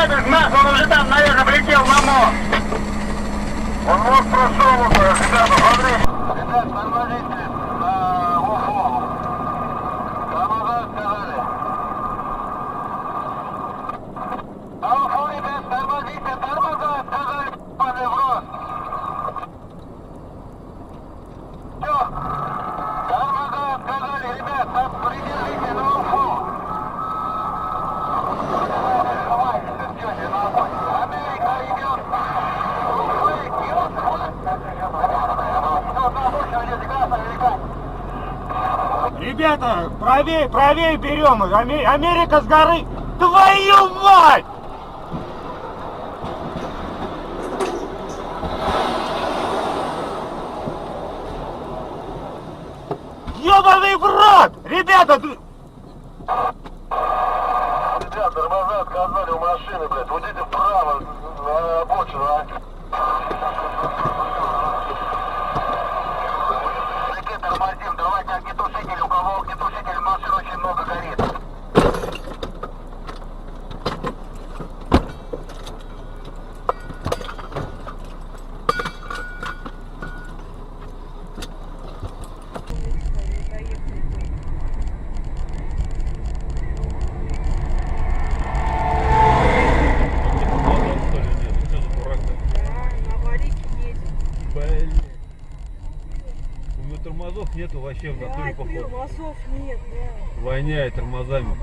этот нас, он уже там, наверное, влетел на мост. Он мост прошел уже, ребята, смотрите. Ребят, тормозите на Уфу. Тормоза сказали. На Уфу, ребят, тормозите, тормоза сказали, пали в рост. Все. Тормоза сказали, ребят, придержите на Уфу. Америка идет. Ребята, правее берем их. Америка с горы. Твою мать! Ёбаный в рот! Ребята, Ребят, тормоза отказали у машины, блядь. Уйдите вправо на обочину, а. Тормозим, давайте огнетушитель, у кого огнетушитель, машин очень много горит. Тормозов нету вообще в натуре, походу. Тормозов нет, да. Воняет тормозами.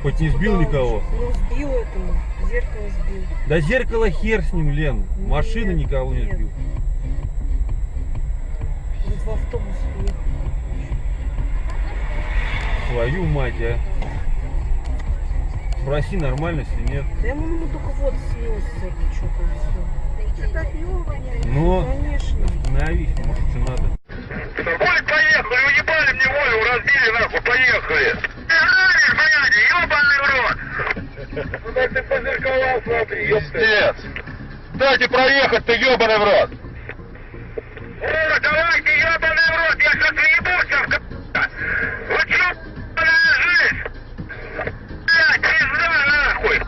Хоть не сбил никого? Ну сбил этому, зеркало сбил. Да зеркало хер с ним, Лен. Машина никого не сбил. Вот в автобус уехал. Твою мать, а. Спроси, нормально, если нет. Да ему только вот снилось всякие что-то и все. Это от него воняет? Но, конечно. остановись, может, что надо. Ой, поехали, уебали мне волю, разбили нахуй, поехали. Ты знаешь, блядь, ёбаный в рот. Куда ты позерковал, смотри, ёптец. Дайте проехать, ты ёбаный в рот. О, давайте, ёбаный в рот, я сейчас въебусь в к***а. Вы чё, ебаная жизнь? Блядь, пизда нахуй.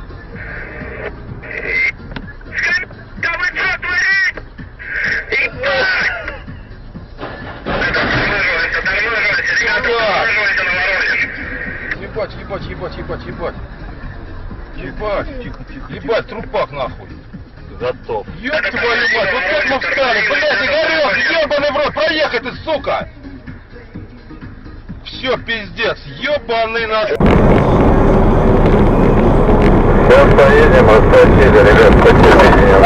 Да вы чё творите? Ебать! Ебать, ебать, трупак нахуй. Готов. Ёб твою мать, вот как мы встали, блядь, Игорёк, ёбаный в рот, проехай ты, сука! Всё, пиздец, ёбаный нахуй. Сейчас поедем, отстатили, ребят, потерпите.